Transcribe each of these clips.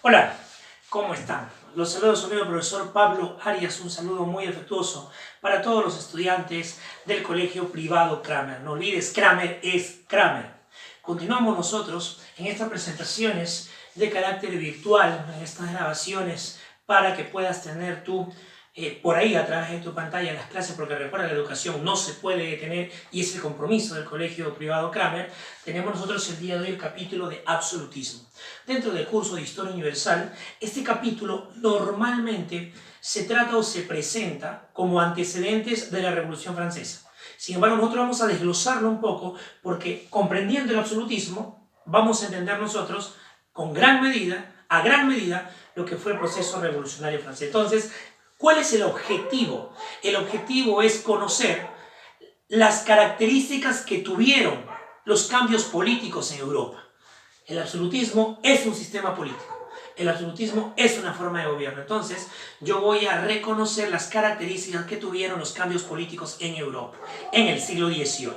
Hola, ¿cómo están? Los saludos a su amigo profesor Pablo Arias, un saludo muy afectuoso para todos los estudiantes del colegio privado Kramer. No olvides, Kramer es Kramer. Continuamos nosotros en estas presentaciones de carácter virtual, en estas grabaciones, para que puedas tener tú por ahí a través de tu pantalla las clases, porque recuerda, la educación no se puede detener y es el compromiso del colegio privado Kramer. Tenemos nosotros el día de hoy el capítulo de absolutismo. Dentro del curso de Historia Universal, este capítulo normalmente se trata o se presenta como antecedentes de la Revolución Francesa. Sin embargo, nosotros vamos a desglosarlo un poco porque comprendiendo el absolutismo vamos a entender nosotros a gran medida, lo que fue el proceso revolucionario francés. Entonces, ¿cuál es el objetivo? El objetivo es conocer las características que tuvieron los cambios políticos en Europa. El absolutismo es un sistema político. El absolutismo es una forma de gobierno. Entonces, yo voy a reconocer las características que tuvieron los cambios políticos en Europa en el siglo XVIII.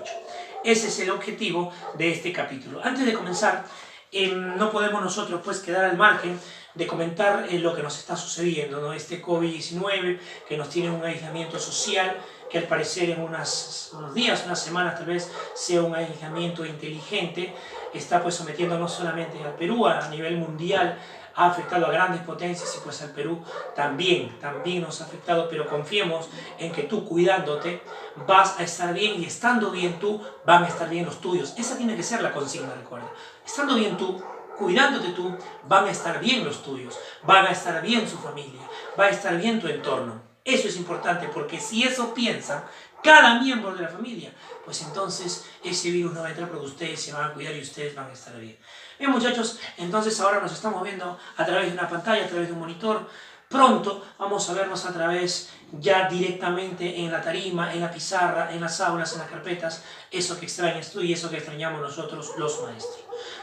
Ese es el objetivo de este capítulo. Antes de comenzar, no podemos nosotros pues quedar al margen de comentar lo que nos está sucediendo, ¿no? Este COVID-19 que nos tiene un aislamiento social, que al parecer en unos días, unas semanas tal vez, sea un aislamiento inteligente, está pues sometiendo no solamente al Perú, a nivel mundial, ha afectado a grandes potencias y pues al Perú también nos ha afectado, pero confiemos en que tú cuidándote vas a estar bien y estando bien tú van a estar bien los tuyos. Esa tiene que ser la consigna, recuerda. Estando bien tú, cuidándote tú, van a estar bien los tuyos, van a estar bien su familia, va a estar bien tu entorno. Eso es importante porque si eso piensa cada miembro de la familia, pues entonces ese virus no va a entrar porque ustedes se van a cuidar y ustedes van a estar bien. Bien muchachos, entonces ahora nos estamos viendo a través de una pantalla, a través de un monitor. Pronto vamos a vernos a través ya directamente en la tarima, en la pizarra, en las aulas, en las carpetas, eso que extrañas tú y eso que extrañamos nosotros los maestros.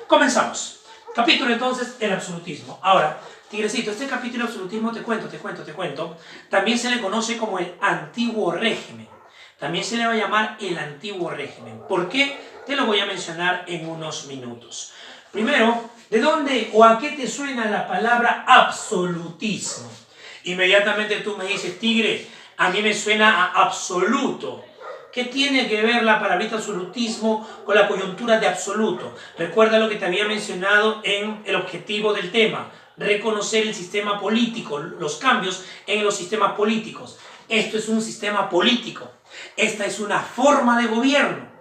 Comenzamos. Capítulo entonces, el absolutismo. Ahora, Tigrecito, este capítulo de absolutismo te cuento, también se le conoce como el antiguo régimen. También se le va a llamar el antiguo régimen. ¿Por qué? Te lo voy a mencionar en unos minutos. Primero, ¿de dónde o a qué te suena la palabra absolutismo? Inmediatamente tú me dices, Tigre, a mí me suena a absoluto. ¿Qué tiene que ver la palabrita absolutismo con la coyuntura de absoluto? Recuerda lo que te había mencionado en el objetivo del tema, reconocer el sistema político, los cambios en los sistemas políticos. Esto es un sistema político, esta es una forma de gobierno.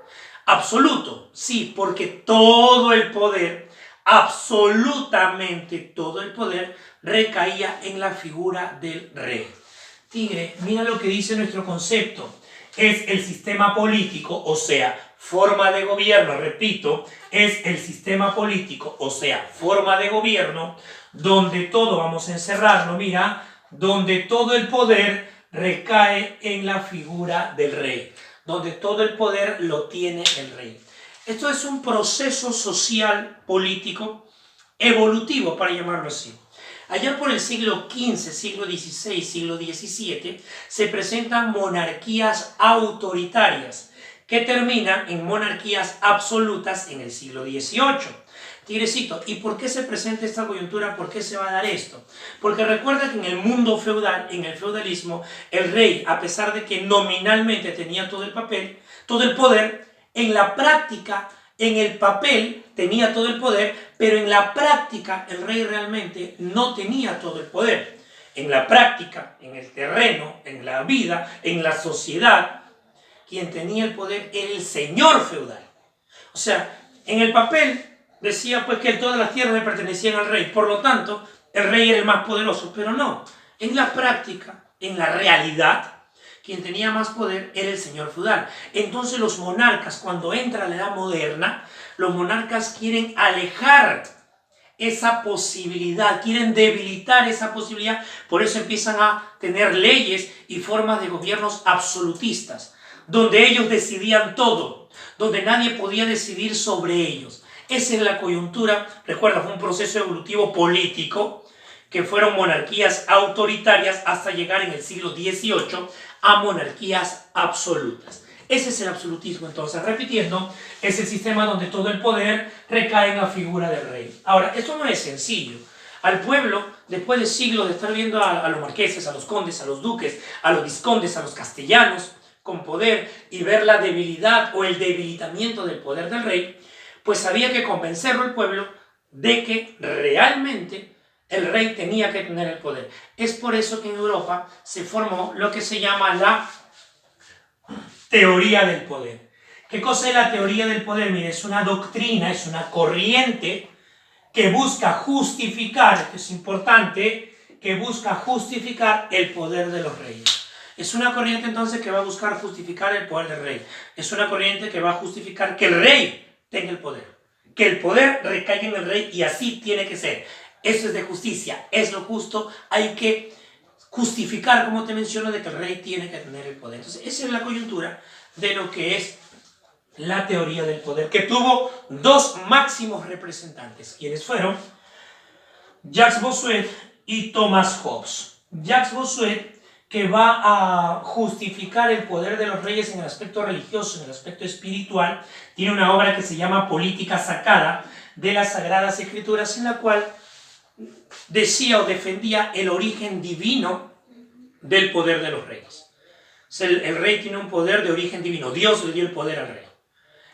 Absoluto, sí, porque todo el poder, absolutamente todo el poder, recaía en la figura del rey. Tigre, mira lo que dice nuestro concepto. Es el sistema político, o sea, forma de gobierno, repito, es el sistema político, o sea, forma de gobierno, donde todo, vamos a encerrarlo, mira, donde todo el poder recae en la figura del rey, donde todo el poder lo tiene el rey. Esto es un proceso social, político, evolutivo, para llamarlo así. Allá por el siglo XV, siglo XVI, siglo XVII, se presentan monarquías autoritarias que terminan en monarquías absolutas en el siglo XVIII. Tigrecito, ¿y por qué se presenta esta coyuntura? ¿Por qué se va a dar esto? Porque recuerda que en el mundo feudal, en el feudalismo, el rey, a pesar de que nominalmente tenía todo el poder, en la práctica, en el papel tenía todo el poder, pero en la práctica el rey realmente no tenía todo el poder. En la práctica, en el terreno, en la vida, en la sociedad, quien tenía el poder era el señor feudal. O sea, en el papel decía pues que todas las tierras le pertenecían al rey, por lo tanto, el rey era el más poderoso, pero no. En la práctica, en la realidad, quien tenía más poder era el señor feudal. Entonces los monarcas, cuando entra la edad moderna, los monarcas quieren alejar esa posibilidad, quieren debilitar esa posibilidad, por eso empiezan a tener leyes y formas de gobiernos absolutistas, donde ellos decidían todo, donde nadie podía decidir sobre ellos. Esa es la coyuntura, recuerda, fue un proceso evolutivo político, que fueron monarquías autoritarias hasta llegar en el siglo XVIII a monarquías absolutas. Ese es el absolutismo, entonces, repitiendo, es el sistema donde todo el poder recae en la figura del rey. Ahora, esto no es sencillo. Al pueblo, después de siglos de estar viendo a los marqueses, a los condes, a los duques, a los vizcondes, a los castellanos con poder y ver la debilidad o el debilitamiento del poder del rey, pues había que convencerlo al pueblo de que realmente el rey tenía que tener el poder. Es por eso que en Europa se formó lo que se llama la teoría del poder. ¿Qué cosa es la teoría del poder? Mire, es una doctrina, es una corriente que busca justificar, esto es importante, que busca justificar el poder de los reyes. Es una corriente entonces que va a buscar justificar el poder del rey. Es una corriente que va a justificar que el rey tenga el poder. Que el poder recaiga en el rey y así tiene que ser. Eso es de justicia, es lo justo, hay que justificar, como te menciono, de que el rey tiene que tener el poder. Entonces, esa es la coyuntura de lo que es la teoría del poder, que tuvo dos máximos representantes, quienes fueron Jacques Bossuet y Thomas Hobbes. Jacques Bossuet, que va a justificar el poder de los reyes en el aspecto religioso, en el aspecto espiritual, tiene una obra que se llama Política sacada de las Sagradas Escrituras, en la cual decía o defendía el origen divino del poder de los reyes. El rey tiene un poder de origen divino, Dios le dio el poder al rey.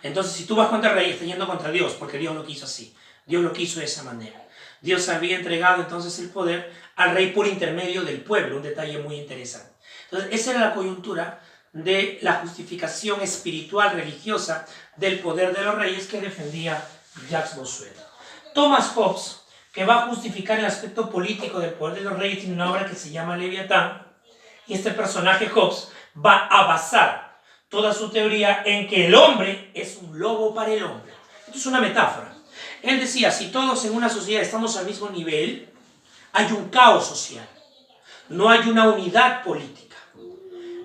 Entonces, si tú vas contra el rey, estás yendo contra Dios, porque Dios lo quiso así. Dios lo quiso de esa manera. Dios había entregado entonces el poder al rey por intermedio del pueblo, un detalle muy interesante. Entonces, esa era la coyuntura de la justificación espiritual, religiosa, del poder de los reyes que defendía Jacques Bossuet. Thomas Hobbes, que va a justificar el aspecto político del poder de los reyes, tiene una obra que se llama Leviatán, y este personaje Hobbes va a basar toda su teoría en que el hombre es un lobo para el hombre. Esto es una metáfora. Él decía, si todos en una sociedad estamos al mismo nivel, hay un caos social. No hay una unidad política.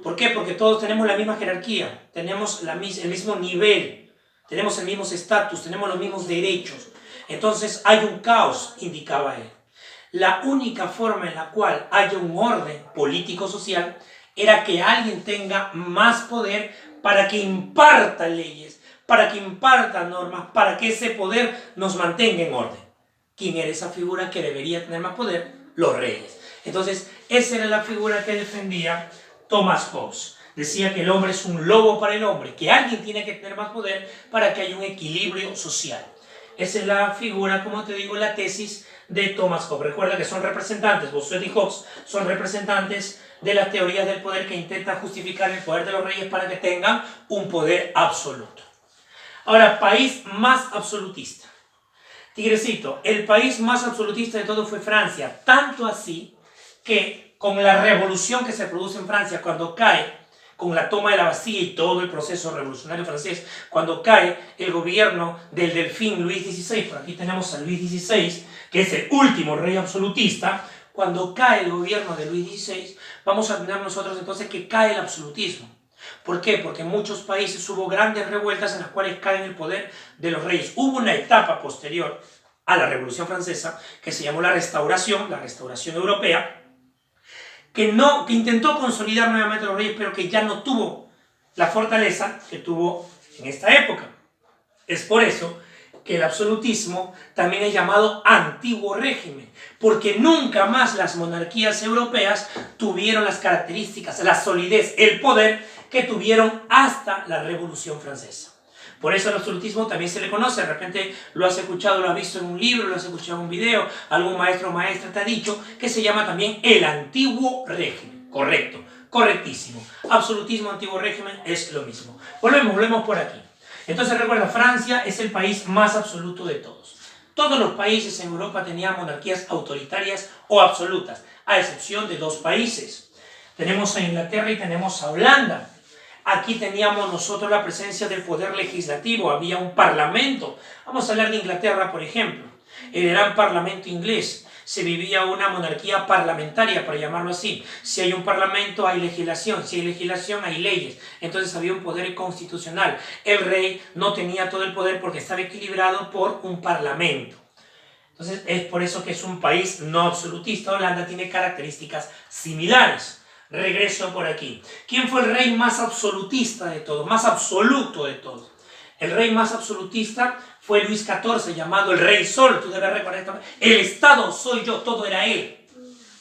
¿Por qué? Porque todos tenemos la misma jerarquía, tenemos el mismo nivel, tenemos el mismo estatus, tenemos los mismos derechos. Entonces hay un caos, indicaba él. La única forma en la cual haya un orden político-social era que alguien tenga más poder para que imparta leyes, para que imparta normas, para que ese poder nos mantenga en orden. ¿Quién era esa figura que debería tener más poder? Los reyes. Entonces, esa era la figura que defendía Thomas Hobbes. Decía que el hombre es un lobo para el hombre, que alguien tiene que tener más poder para que haya un equilibrio social. Esa es la figura, como te digo, la tesis de Thomas Hobbes. Recuerda que son representantes, Bossuet y Hobbes son representantes de las teorías del poder que intentan justificar el poder de los reyes para que tengan un poder absoluto. Ahora, país más absolutista. Tigrecito, el país más absolutista de todo fue Francia, tanto así que con la revolución que se produce en Francia, cuando cae, con la toma de la Bastilla y todo el proceso revolucionario francés, cuando cae el gobierno del delfín Luis XVI, por aquí tenemos a Luis XVI, que es el último rey absolutista, cuando cae el gobierno de Luis XVI, vamos a tener nosotros entonces que cae el absolutismo. ¿Por qué? Porque en muchos países hubo grandes revueltas en las cuales cae el poder de los reyes. Hubo una etapa posterior a la Revolución Francesa que se llamó la Restauración Europea, que intentó consolidar nuevamente a los reyes, pero que ya no tuvo la fortaleza que tuvo en esta época. Es por eso que el absolutismo también es llamado antiguo régimen, porque nunca más las monarquías europeas tuvieron las características, la solidez, el poder que tuvieron hasta la Revolución Francesa. Por eso el absolutismo también se le conoce, de repente lo has escuchado, lo has visto en un libro, lo has escuchado en un video, algún maestro o maestra te ha dicho que se llama también el antiguo régimen. Correcto, correctísimo. Absolutismo, antiguo régimen es lo mismo. Volvemos por aquí. Entonces recuerda, Francia es el país más absoluto de todos. Todos los países en Europa tenían monarquías autoritarias o absolutas, a excepción de dos países. Tenemos a Inglaterra y tenemos a Holanda. Aquí teníamos nosotros la presencia del poder legislativo, había un parlamento. Vamos a hablar de Inglaterra, por ejemplo. El gran parlamento inglés. Se vivía una monarquía parlamentaria, por llamarlo así. Si hay un parlamento, hay legislación. Si hay legislación, hay leyes. Entonces había un poder constitucional. El rey no tenía todo el poder porque estaba equilibrado por un parlamento. Entonces es por eso que es un país no absolutista. Holanda tiene características similares. Regreso por aquí. ¿Quién fue el rey más absolutista de todos? Más absoluto de todos. El rey más absolutista fue Luis XIV, llamado el Rey Sol. Tú debes recordar esto. El Estado soy yo, todo era él.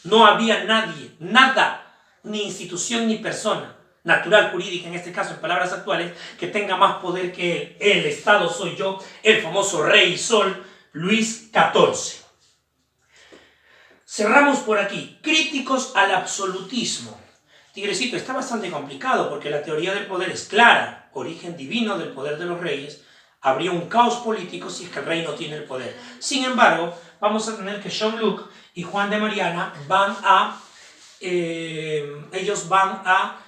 No había nadie, nada, ni institución ni persona, natural, jurídica, en este caso, en palabras actuales, que tenga más poder que él. El Estado soy yo, el famoso Rey Sol, Luis XIV. Cerramos por aquí. Críticos al absolutismo. Tigrecito, está bastante complicado porque la teoría del poder es clara. Origen divino del poder de los reyes. Habría un caos político si es que el rey no tiene el poder. Sin embargo, vamos a tener que Jean-Luc y Juan de Mariana ellos van a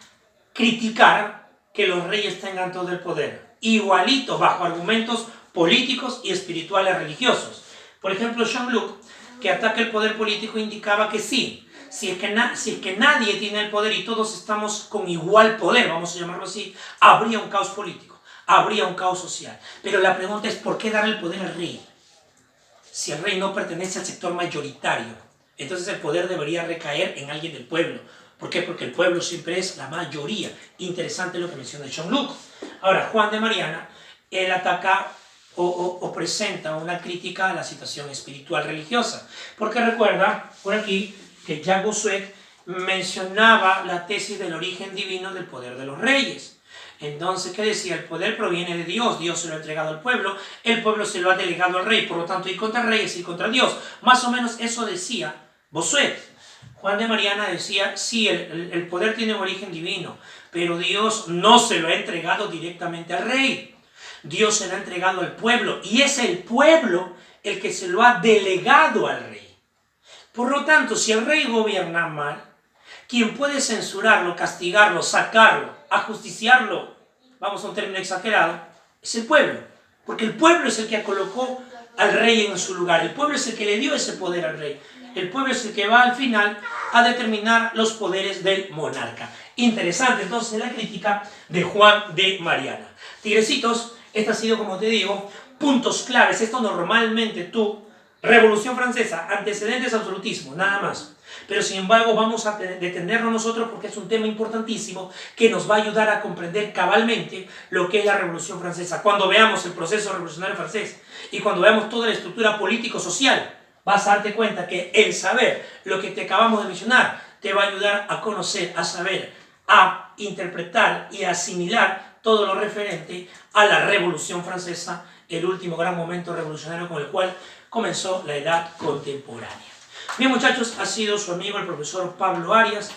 criticar que los reyes tengan todo el poder. Igualito, bajo argumentos políticos y espirituales religiosos. Por ejemplo, Jean-Luc, que ataca el poder político, indicaba que sí, si es que nadie tiene el poder y todos estamos con igual poder, vamos a llamarlo así, habría un caos político, habría un caos social. Pero la pregunta es, ¿por qué dar el poder al rey? Si el rey no pertenece al sector mayoritario, entonces el poder debería recaer en alguien del pueblo. ¿Por qué? Porque el pueblo siempre es la mayoría. Interesante lo que menciona Jean-Luc. Ahora, Juan de Mariana, él ataca o presenta una crítica a la situación espiritual religiosa. Porque recuerda, por aquí, que Jacques Bossuet mencionaba la tesis del origen divino del poder de los reyes. Entonces, ¿qué decía? El poder proviene de Dios, Dios se lo ha entregado al pueblo, el pueblo se lo ha delegado al rey, por lo tanto, ir contra el rey es ir contra Dios. Más o menos eso decía Bossuet. Juan de Mariana decía, sí, el poder tiene un origen divino, pero Dios no se lo ha entregado directamente al rey. Dios se lo ha entregado al pueblo, y es el pueblo el que se lo ha delegado al rey. Por lo tanto, si el rey gobierna mal, quien puede censurarlo, castigarlo, sacarlo, ajusticiarlo, vamos a un término exagerado, es el pueblo. Porque el pueblo es el que colocó al rey en su lugar. El pueblo es el que le dio ese poder al rey. El pueblo es el que va al final a determinar los poderes del monarca. Interesante entonces la crítica de Juan de Mariana. Tigrecitos, esta ha sido, como te digo, puntos claves. Esto normalmente tú, Revolución Francesa, antecedentes absolutismo, nada más. Pero sin embargo vamos a detenernos nosotros porque es un tema importantísimo que nos va a ayudar a comprender cabalmente lo que es la Revolución Francesa. Cuando veamos el proceso revolucionario francés y cuando veamos toda la estructura político-social, vas a darte cuenta que el saber lo que te acabamos de mencionar te va a ayudar a conocer, a saber, a interpretar y a asimilar todo lo referente a la Revolución Francesa, el último gran momento revolucionario con el cual comenzó la edad contemporánea. Bien, muchachos, ha sido su amigo el profesor Pablo Arias.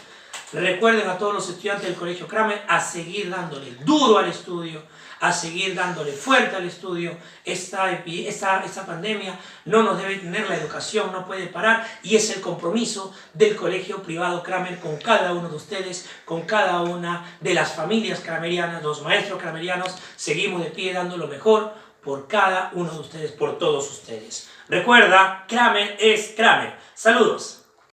Recuerden a todos los estudiantes del Colegio Kramer a seguir dándole duro al estudio, a seguir dándole fuerte al estudio. Esta pandemia no nos debe tener, la educación no puede parar, y es el compromiso del Colegio Privado Kramer con cada uno de ustedes, con cada una de las familias kramerianas, los maestros kramerianos. Seguimos de pie dando lo mejor por cada uno de ustedes, por todos ustedes. Recuerda, Kramer es Kramer. Saludos.